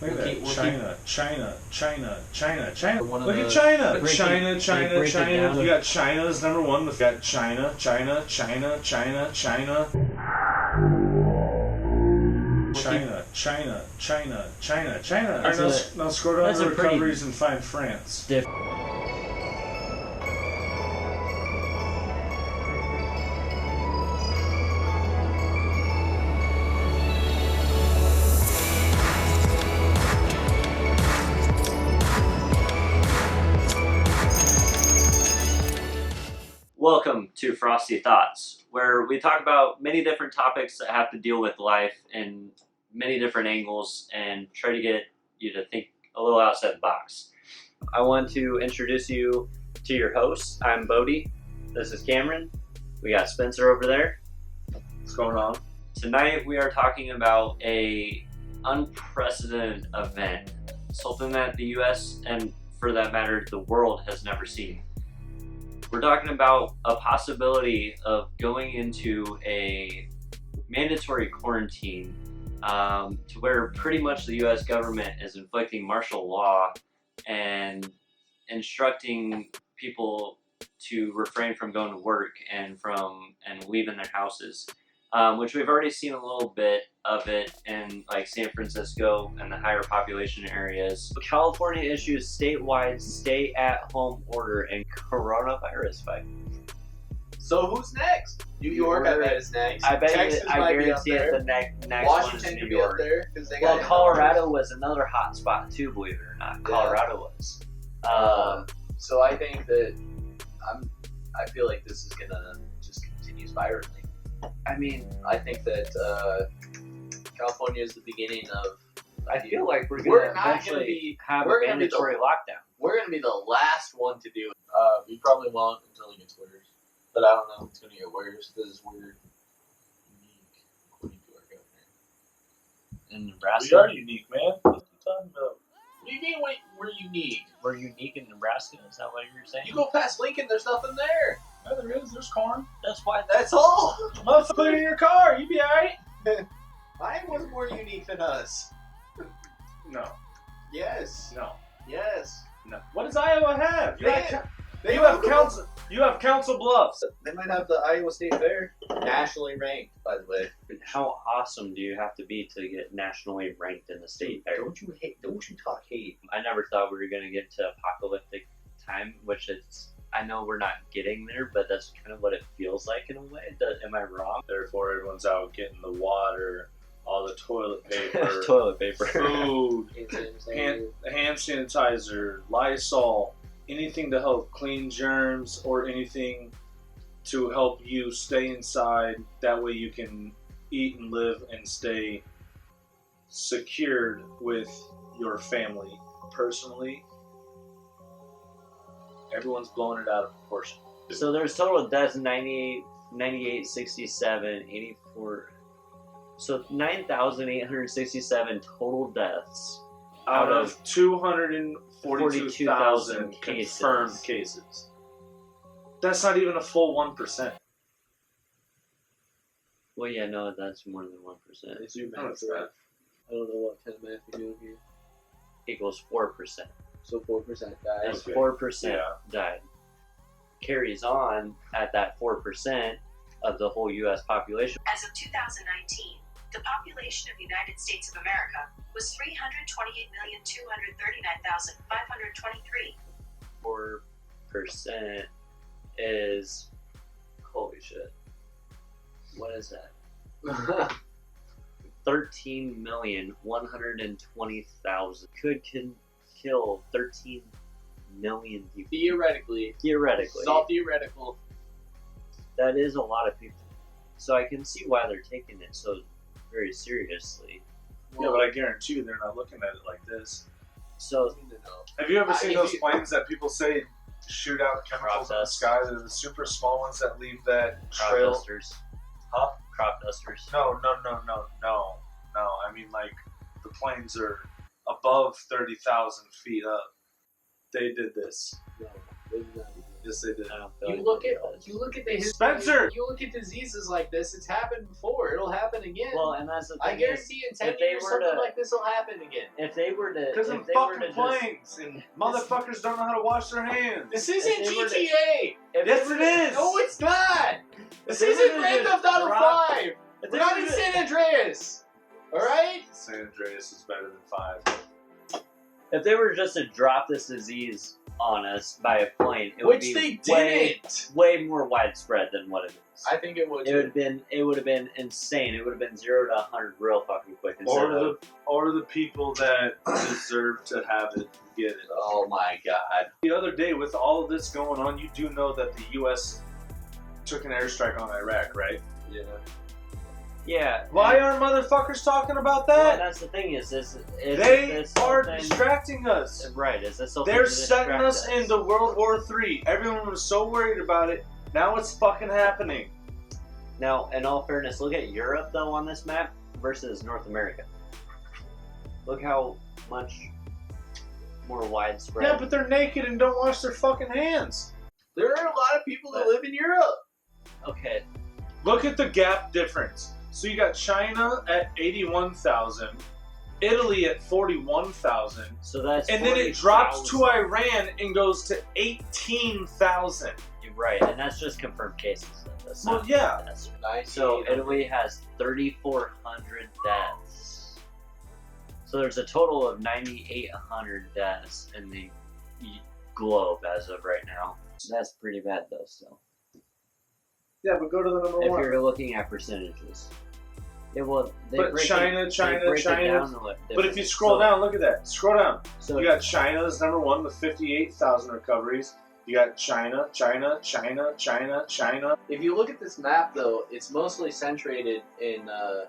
Look at that. China. Look at China. You got China's number one. We've got China. China. Now scroll down to recoveries and find France. Welcome to Frosti Thotz, where we talk about many different topics that have to deal with life in many different angles and try to get you to think a little outside the box. I want to introduce you to your hosts. I'm Bode. This is Cameron. We got Spencer over there. What's going on? Tonight we are talking about a unprecedented event, something that the U.S. and for that matter the world has never seen. We're talking about a possibility of going into a mandatory quarantine to where pretty much the U.S. government is inflicting martial law and instructing people to refrain from going to work and leaving their houses, which we've already seen a little bit of it in like San Francisco and the higher population areas. California issues statewide stay-at-home order and coronavirus fight. So who's next? New York, I bet is next. I bet Texas I might guarantee be up there. the next Washington one is New could be York. up there because they Well, got Colorado was another hot spot too, believe it or not. Colorado was. So I think that I feel like this is gonna just continue spiraling. I mean, I think that California is the beginning of. I feel like we're We're gonna not gonna eventually have we're a gonna be mandatory lockdown. We're gonna be the last one to do it. We probably won't until it gets worse, but I don't know if it's gonna get worse because we're unique according to our governor. In Nebraska, We are unique, man. What are you talking about? What do you mean we're unique? we're unique in Nebraska. Is that what you're saying? You go past Lincoln, there's nothing there. Yeah, there is. There's corn. That's why. That's all. Let's put it in your car. You be alright. Mine was more unique than us. No. Yes. No. Yes. No. What does Iowa have? They You have Council Bluffs. They might have the Iowa State Fair. Nationally ranked, by the way. How awesome do you have to be to get nationally ranked in the state fair? Don't you talk hate. I never thought we were going to get to apocalyptic time, which is, I know we're not getting there, but that's kind of what it feels like in a way. Am I wrong? Therefore, everyone's out getting the water, all the toilet paper, Toilet paper. food, hand sanitizer, Lysol, anything to help clean germs or anything to help you stay inside. That way you can eat and live and stay secured with your family. Personally, everyone's blowing it out of proportion. So there's total deaths 98, 98, 67, 84. So 9,867 total deaths Out of 242,000 confirmed cases. That's not even a full 1%. Well, yeah, no, that's more than 1%. It's your No, math, it's right? not. I don't know what kind of math you're doing here. Equals 4%. So 4% died. As Okay. 4% Yeah. died. Carries on at that 4% of the whole U.S. population. As of 2019, the population of the United States of America was 328,239,523. 4% is, holy shit, what is that? 13,120,000 could kill 13 million people. Theoretically. Theoretically, It's all theoretical. that is a lot of people. So I can see why they're taking it so very seriously. Yeah, but I guarantee you they're not looking at it like this. So Have you ever seen if those you- planes that people say shoot out chemicals in the Process. sky? They're the super small ones that leave that crop trail. dusters. Huh? Crop dusters. No. I mean, like, the planes are above 30,000 feet up. They did this. No, they did not do that. Yes, they did. I don't feel You like look it at does. the history. Spencer! You look at diseases like this. It's happened before. It'll happen again. Well, and that's the thing. I guarantee in 10 if they years were something to- like this will happen again. If they were to, Because if of they were to fucking just, planes and motherfuckers don't know how to wash their hands. This isn't If they were to- GTA. if Yes, they it were to- is. No, it's not. This they were isn't to Grand just Theft Auto drop- 5. if We're they not were in to- San Andreas. All right. San Andreas is better than 5. If they were just to drop this disease on us by a plane, it would Which be they didn't. way more widespread than what it is. I think it would. It would have been insane. It would have been 0 to 100 real fucking quick. Instead of Or the people that deserve to have it get it. Oh my God. The other day, with all of this going on, you do know that the U.S. took an airstrike on Iraq, right? Yeah. yeah. Why and- aren't motherfuckers talking about Well, that? that's the thing. Is They this are something- distracting us. Right? Is this something They're to setting distract us into World War III. Everyone was so worried about it. Now it's fucking happening. Now, in all fairness, look at Europe though on this map versus North America. Look how much more widespread. Yeah, but they're naked and don't wash their fucking hands. There are a lot of people that live in Europe. Okay, Look at the gap difference. So you got China at 81,000, Italy at 41,000, so that's and then it 40,000. drops to Iran and goes to 18,000. You're right, and that's just confirmed cases. That's Well, not yeah. deaths. Nice. So Italy has 3,400 deaths. So there's a total of 9,800 deaths in the globe as of right now. That's pretty bad though. Still, Yeah, but go to the number if one. you're looking at percentages, it will. They But break China, it, China, they break China. It down But if you differently. scroll down, look at that. Scroll down. so You got China as number one with 58,000 recoveries. You got China, China, China, China, China. If you look at this map, though, it's mostly centrated in. I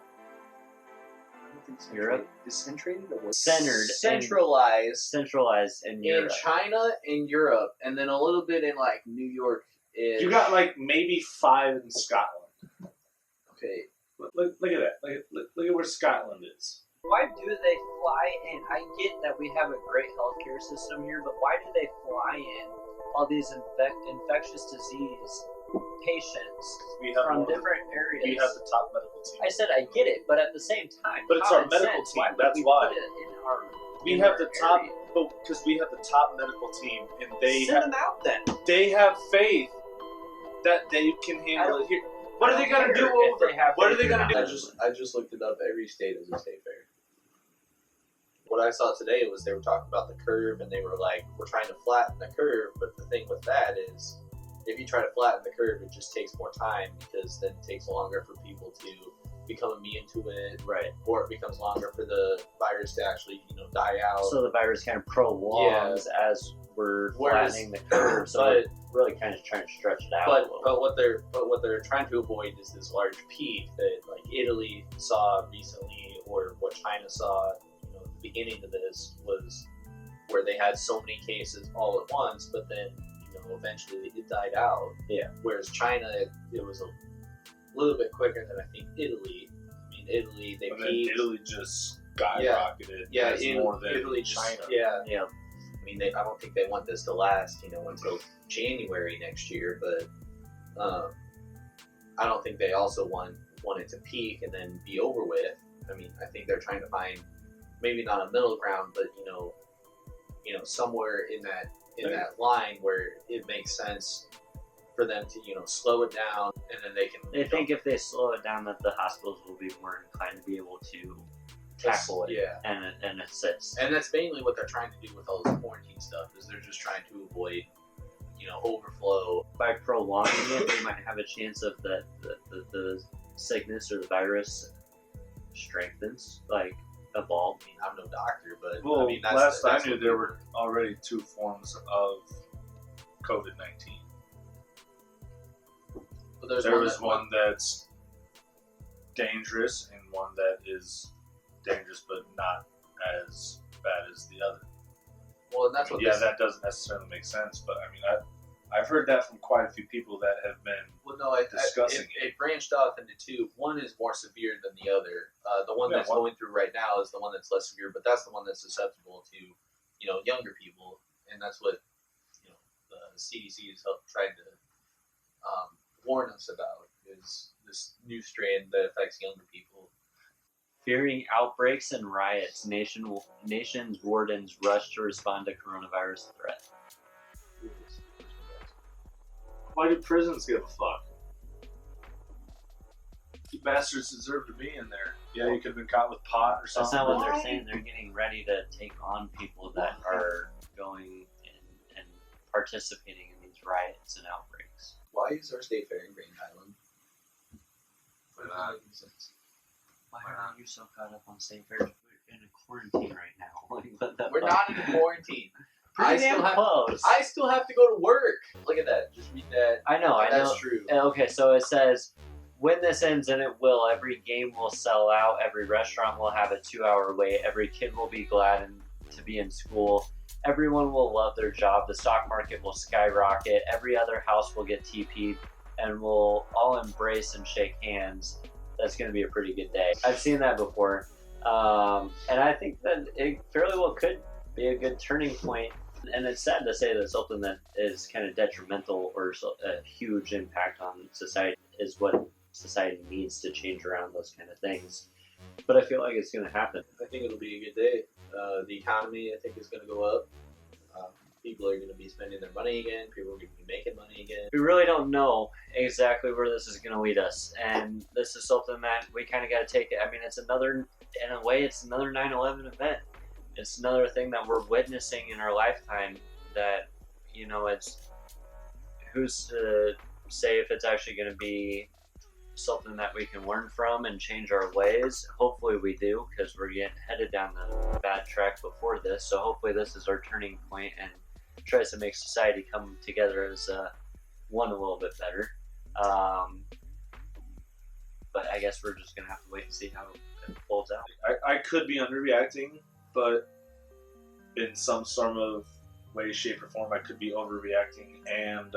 don't think Europe? Is centrated or what? Centered and- Centralized centralized in in Europe. China and Europe, and then a little bit in like New York. You got like maybe 5 in Scotland. Okay. Look at that. Look at where Scotland is. Why do they fly in? I get that we have a great healthcare system here, but why do they fly in all these infectious disease patients We have from one of the- different areas? We have the top medical team. I said I get it, but at the same time, But it's our common medical sense, team, Why would that's we why. Put it in our, We in have our the top, area? because we have the top medical team, and they Send them out then. have faith that they can handle it here. What are they gonna do over? What are they gonna do? I just looked it up. Every state is a state fair. What I saw today was they were talking about the curve, and they were like, "We're trying to flatten the curve." But the thing with that is, if you try to flatten the curve, it just takes more time because then it takes longer for people to become immune to it, Right. or it becomes longer for the virus to actually, die out. So the virus kind of prolongs as we're Whereas- flattening the curve. So but- we're really kind of trying to stretch it out. a But little. what they're trying to avoid is this large peak that like Italy saw recently, or what China saw. At the beginning of this was where they had so many cases all at once, but then eventually it died out. Yeah. Whereas China, it was a little bit quicker than I think Italy. I mean, Italy they And then peaked. Italy just skyrocketed. Yeah, as more than Italy, China. Yeah. Yeah. I mean, I don't think they want this to last, until January next year. But I don't think they also want it to peak and then be over with. I mean, I think they're trying to find maybe not a middle ground, but somewhere in that line where it makes sense for them to slow it down, and then they can. They think if they slow it down, that the hospitals will be more inclined to be able to tackle it Yeah. and assist. And that's mainly what they're trying to do with all this quarantine stuff. Is they're just trying to avoid, overflow. By prolonging it, they might have a chance of the sickness or the virus strengthens, evolve. I mean, I'm no doctor, but Well, I mean, last I that's knew, what there were already 2 forms of COVID-19. But there's There one was that- one that's dangerous and one that is dangerous but not as bad as the other. Well, and that's what. Yeah, this, that doesn't necessarily make sense, but I mean, I've heard that from quite a few people that have been. Well, no, discussing it branched off into 2. One is more severe than the other. The one Yeah, that's one- going through right now is the one that's less severe, but that's the one that's susceptible to, younger people, and that's what, the CDC is trying to warn us about is this new strain that affects younger people. Fearing outbreaks and riots, nation's wardens rush to respond to coronavirus threat. Why do prisons give a fuck? You bastards deserve to be in there. Yeah, you could have been caught with pot or That's something. not what they're saying. They're getting ready to take on people that are going and participating in these riots and outbreaks. Why is our state fair in Grand Island? Why not? Why are you so caught up on state fairs? We're in a quarantine right now. Like, what the We're fuck? not in a quarantine. Pretty damn close. I still have to go to work. Look at that. Just read that. I know. That's true. Okay, so it says, when this ends, and it will, every game will sell out, every restaurant will have a 2-hour wait, every kid will be glad to be in school, everyone will love their job, the stock market will skyrocket, every other house will get TP'd, and we'll all embrace and shake hands. That's going to be a pretty good day. I've seen that before, and I think that it fairly well could be a good turning point. And it's sad to say that something that is kind of detrimental or a huge impact on society is what society needs to change around those kind of things. But I feel like it's going to happen. I think it'll be a good day. The economy, I think, is going to go up. People are going to be spending their money again. People are going to be making money again. We really don't know exactly where this is going to lead us. And this is something that we kind of got to take it. I mean, it's another 9/11 event. It's another thing that we're witnessing in our lifetime that, you know, it's who's to say if it's actually going to be something that we can learn from and change our ways. Hopefully we do, because we're getting headed down the bad track before this. So hopefully this is our turning point and tries to make society come together as one a little bit better. But I guess we're just going to have to wait and see how it folds out. I could be underreacting, but in some sort of way, shape, or form, I could be overreacting. And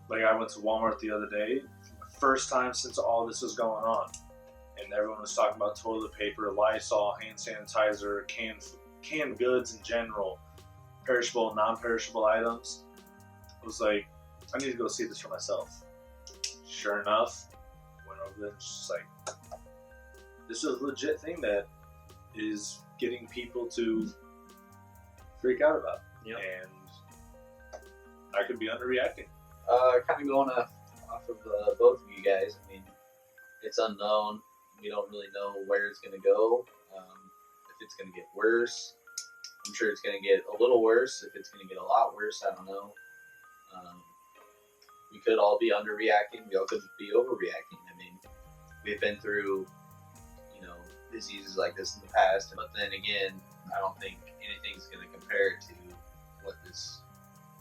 like I went to Walmart the other day, first time since all this was going on, and everyone was talking about toilet paper, Lysol, hand sanitizer, canned goods in general, perishable, non-perishable items. I was like, I need to go see this for myself. Sure enough, went over there, just like, this is a legit thing that is getting people to freak out about. Yep. And I could be underreacting. Kind of going off of both of you guys. I mean, it's unknown. We don't really know where it's going to go. If it's going to get worse, I'm sure it's going to get a little worse. If it's going to get a lot worse, I don't know. We could all be underreacting. We all could be overreacting. I mean, we've been through, diseases like this in the past, but then again, I don't think anything's going to compare to what this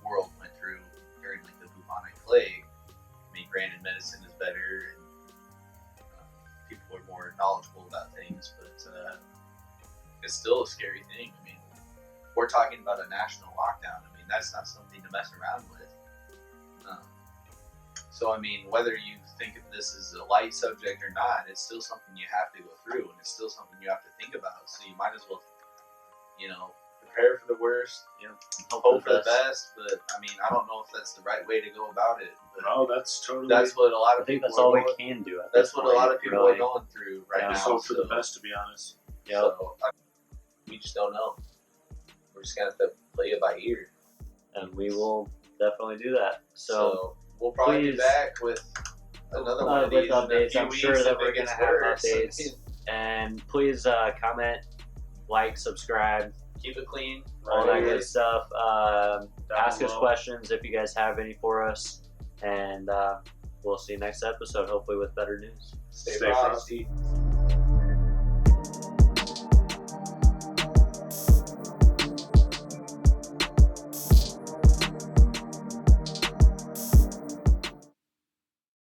world went through during like the bubonic plague. I mean, granted, medicine is better and people are more knowledgeable about things, but it's still a scary thing. I mean, we're talking about a national lockdown. I mean, that's not something to mess around with. So, I mean, whether you think of this as a light subject or not, it's still something you have to go through, and it's still something you have to think about. So you might as well, prepare for the worst, hope for the best. But I mean, I don't know if that's the right way to go about it. But no, that's totally. That's what a lot of I think people. That's all we can do. That's what a lot of people are going through right now. Just hope for the best, to be honest. Yep. So we just don't know. We're just gonna have to play it by ear. And we will definitely do that. So we'll probably be back with another one of these updates. I'm sure that we're going to have updates. And please comment, like, subscribe, keep it clean, all that good stuff. Ask us questions if you guys have any for us. And we'll see you next episode, hopefully with better news. Stay frosty.